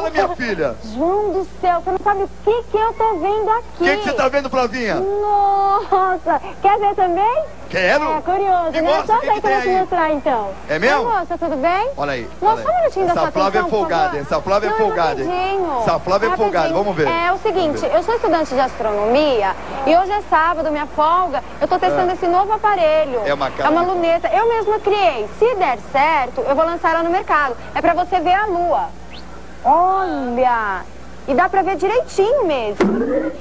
Fala, minha filha. João do céu, você não sabe o que eu tô vendo aqui. O que você tá vendo, Flavinha? Nossa, quer ver também? Quero. É, curioso, Me né? mostra, Só o que daí que tem pra eu te aí? mostrar, então. É mesmo? Oi, moça, tudo bem? Olha aí. Moça, só um minutinho da sua Essa Flávia atenção, é folgada, por favor. essa Flávia é folgada, hein? Rapidinho. Essa Flávia é folgada, Rapidinho. vamos ver. É o seguinte, eu sou estudante de astronomia e hoje é sábado, minha folga, eu tô testando esse novo aparelho. É uma cara É uma de- luneta, eu mesma criei. Se der certo, eu vou lançar ela no mercado. É pra você ver a lua. Olha! E dá pra ver direitinho mesmo.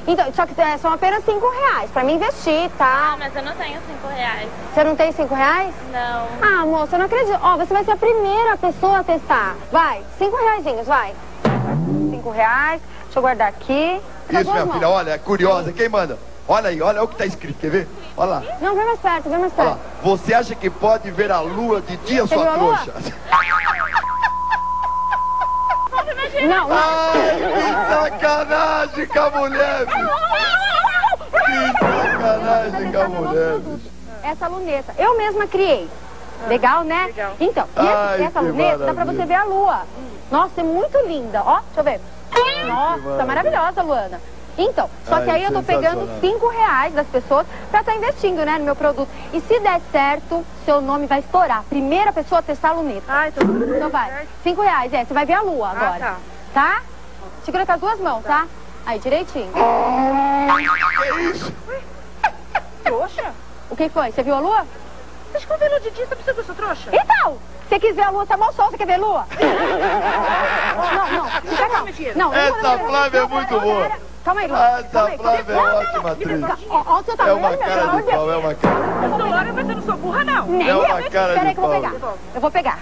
Então, só que são apenas R$5 pra me investir, tá? Ah, mas eu não tenho R$5. Você não tem R$5? Não. Ah, moça, eu não acredito. Ó, você vai ser a primeira pessoa a testar. Vai, R$5, vai. R$5. Deixa eu guardar aqui. Tá Isso, bom, minha irmão? filha, olha, é curiosa. Quem manda? Olha aí, olha o que tá escrito, quer ver? Olha lá. Não, vem mais perto, vem mais Olha perto. lá. Você acha que pode ver a lua de dia, Você sua viu a lua? trouxa? Não, não. Ai, que sacanagem com a mulher, bicho. Que sacanagem com a mulher, bicho. Essa luneta, eu mesma criei. Legal, né? Legal. Então, e Ai, essa que luneta dá pra maravilha. você ver a lua. Nossa, é muito linda. Ó, deixa eu ver. Nossa, maravilhosa, Luana. Então, só que Ai, aí eu tô pegando sensacional. R$5 das pessoas pra estar investindo, né, no meu produto. E se der certo, seu nome vai estourar. Primeira pessoa a testar a luneta. Ai, tô... Então vai. R$5, você vai ver a lua agora. tá. Tá? Segura com as duas mãos, tá? Aí, direitinho. Que isso? Trouxa? O que foi? Você viu a lua? Mas com velo de dia, você precisa dessa trouxa? Então, você quis ver a lua, tá mal sol, você quer ver a lua? Não, fica calma. Não, Essa Flávia é muito boa. Calma aí, Luana. Essa Flávia é ótima atriz. Ó o seu É tamanho, uma meu, cara pelo amor de de Deus. pau, é uma cara. Eu sou loura, mas eu não sou burra, não. Nem É uma eu. cara Peraí de que eu vou pau. pegar. Eu vou pegar.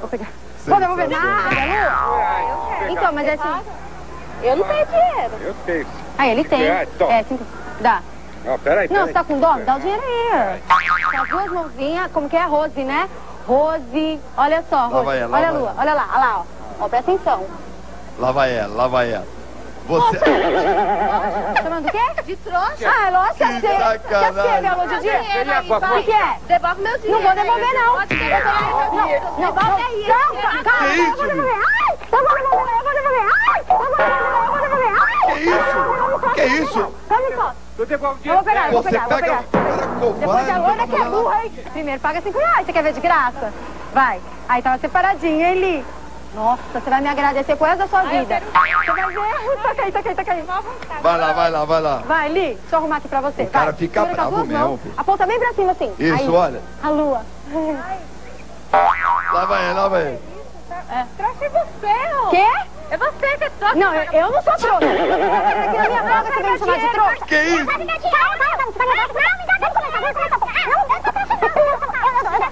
Vou pegar. Vou ver nada, Lu. Então, mas é assim... Eu não tenho dinheiro. Eu tenho. Ah, ele tem. Reais, toma. É, 5... Dá. Não, peraí. Não, você tá com dó? Dá o dinheiro aí. Com as duas mãozinhas, como que é? Rose, né? Rose. Olha só, Rose. vai ela, lá Olha a vai lua. ela. Olha lá, ó. Ó, presta atenção. Lá vai ela, lá vai ela. Você... Chamando o quê? De trouxa? Ah, é lógico que eu sei. Que sacanagem. Quer ser, minha lua de dia? O que é? Devolve meu dinheiro. Não vou devolver, não. Pode devolver. Não, calma, Que eu isso, vou devolver. Ai, eu vou devolver, eu vou devolver. Ai, eu vou devolver. Ai, Que isso? Que isso? calma só. Eu devolvo Eu vou pegar, eu vou Você pegar, eu vou pega pegar. o cara Depois covarde. a Luana que é burra, hein? Primeiro paga R$5, você quer ver de graça? Vai. Aí tava separadinho, hein, Li? Nossa, você vai me agradecer pro resto da sua vida. Você vai ver. Taca aí. Vai lá, vai lá, vai lá. Vai, Li, deixa eu arrumar aqui pra você. O cara Vai. fica Segura com as bravo duas mesmo, mãos. filho. Aponta bem pra cima, assim. Isso, Aí. olha. A lua. Lá vai ela, lá vai ela. Trouxa é você, ó. Quê? É você que é trouxa. Não, eu não sou trouxa. Você aqui na minha casa, você vem me chamar de trouxa? Que isso?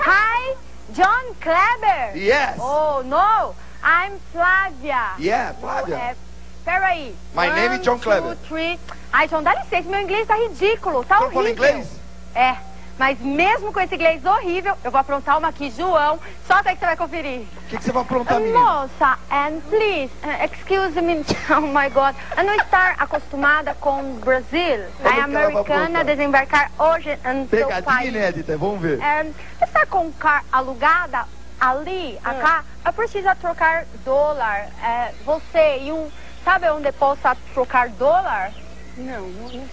Hi, John Kleber. Yes. Oh, no. I'm Flávia. Yeah, Flávia. Peraí. My name is John 1, Kleber. 2, 3. Ai, John, dá licença, meu inglês tá ridículo, tá Você horrível. fala inglês? É, mas mesmo com esse inglês horrível, eu vou aprontar uma aqui, João. Só até que você vai conferir. O que você vai aprontar, menina? Moça, and please, excuse me, oh my God, eu não estar acostumada com o Brasil. Como A que ela vai americana aprontar? desembarcar hoje em seu Pegadinha país. inédita, vamos ver. Está com carro alugada ali, acá, eu preciso trocar dólar. Você e um, sabe onde possa trocar dólar?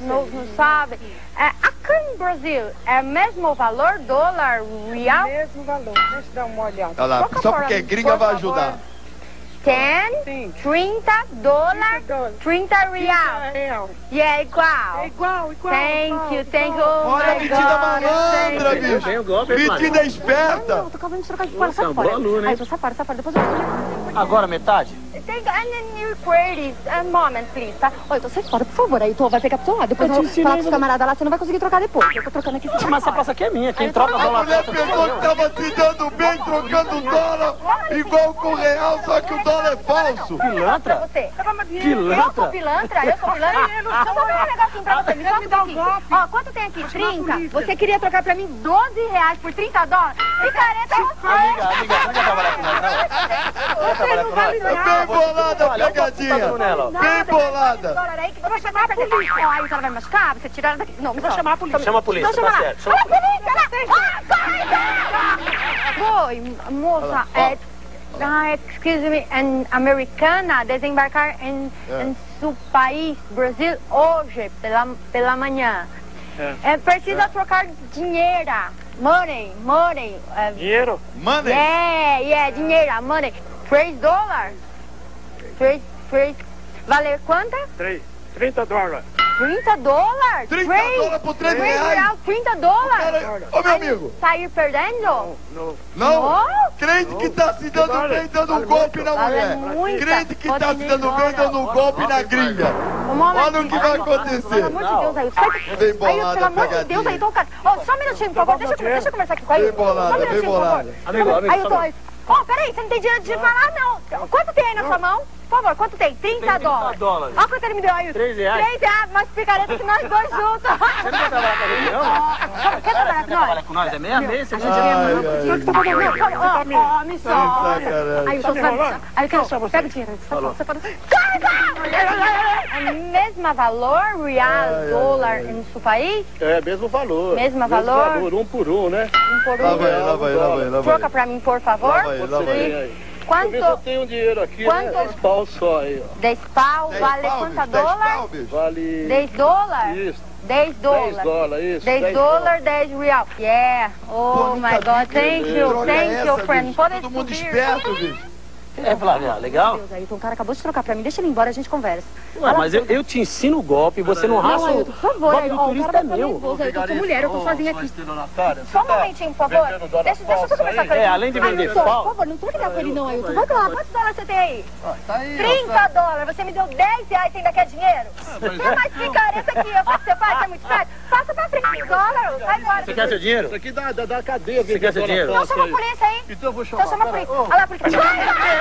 Não sabe. Aqui no Brasil, é mesmo valor dólar real? Mesmo valor. Deixa eu dar uma olhada. Olha lá, Troca só por- porque é gringa por vai favor. ajudar. 10, Sim. 30 dólar, 30 30 real. Real. E é igual. É igual. Thank you. Oh Olha a my metida God, malandra, thank you. bicho. Tem o golpe, hein, Flávia? Metida esperta. Não, tô acabando de trocar de fora, Nossa, sai é um fora. bom aluno, hein? Aí, sai fora, depois eu vou... Agora metade? Tem new queries. A moment, please, tá? Oi, então sai fora, por favor. Aí, tu vai pegar pro seu lado. Depois eu vou falar com os camaradas lá, você não vai conseguir trocar depois. Eu tô trocando aqui. Mas essa passa aqui é minha. Quem troca A dólar mulher sou pensou que eu. tava se dando bem, trocando dólar, igual com o real, só que o dólar é falso. Pra Pilantra? você. Eu sou Pilantra? pilantra? Eu sou pilantra? Deixa eu só ver um negocinho pra você. Me só um pouquinho. Ó, quanto tem aqui? 30? Você queria trocar pra mim 12 reais por 30 dólares? Picareta é você. Amiga, não quer trabalhar com nós, não? Quer trabalhar com nós? Bem bolada a Olha, eu posso pegadinha. botar nela, ó. Bem bolada. Dólar aí que você vai chamar a polícia. Ó, aí ela vai machucar, você tira ela daqui. Não, me vou chamar a polícia. Chama a polícia, Então tá chama lá. certo. Chama a polícia. Olha a polícia lá. Oi, moça, Excuse me, em americana, desembarcar em seu país, Brasil, hoje, pela manhã. Precisa trocar dinheiro. Money. Dinheiro? Money? Yeah, dinheiro, money. $3. Vale quanto? 30 dólares. $30? 30 dólares por 3 reais? $30? Ô, meu amigo. Sair perdendo? Não? Crente que tá se dando bem, dando um golpe na mulher. Crente que tá se dando bem, dando um golpe na gringa. Olha o que vai acontecer. Pelo amor de Deus, Ailton. Bem bolada, Pelo amor de Deus, Ailton, cara. Só um minutinho, por favor. Deixa eu conversar aqui com a Ailton. Bem bolada, Só um minutinho, bem por bolada. favor. Ailton, peraí, você não tem dinheiro de falar, não. Quanto tem aí na sua mão? Por favor, quanto tem? 30 dólares. Olha quanto ele me deu, Ailton. 3 reais. 3 reais, mais picareta que nós dois juntos. Você não quer trabalhar com a gente, não? Quer trabalhar com nós? Trabalhar com nós? É meia meia, você A gente ganha muito. O que você tá fazendo? Ó, me solta. Ailton, pega o dinheiro. Você pode... É o mesmo valor, real, dólar, no seu país? É, mesmo valor. Mesmo valor? Um por um, né? Um por um. Lá vai. Troca pra mim, por favor. Lá vai. Quanto? Eu tenho um dinheiro aqui, Quanto? 10 pau só aí, ó. 10 pau, vale quanto dólar? Vale... 10 dólares? Isso. 10 dólares. 10 dólares, isso. 10 dólares, 10 real. Yeah. Oh my God. Thank you, friend. Podem Todo mundo subir. esperto, bicho. É, Flávia, legal? Deus, Ailton, o cara acabou de trocar pra mim. Deixa ele embora, a gente conversa. Ué, mas eu te ensino o golpe, você não raça o Ailton, por favor. golpe do turista é meu. Ailton, eu tô mulher, eu tô sozinha aqui. estelionatária, Só um momentinho, por favor. Deixa eu conversar com ele. É, além de vender Ailton, pau... por favor, não troca ideia com ele não, Ailton. Vai lá, quantos dólares você tem aí? Tá aí, 30 dólares, você me deu 10 reais, você ainda quer dinheiro? Tem mais picareta aqui, eu faço que você faz, você é muito esperto. Passa pra frente, $30, sai embora. Você quer seu dinheiro? Isso aqui dá cadeia. Você quer seu dinheiro? Então chama a polícia aí. Então eu vou Então chama a polícia. Olha lá, a polícia.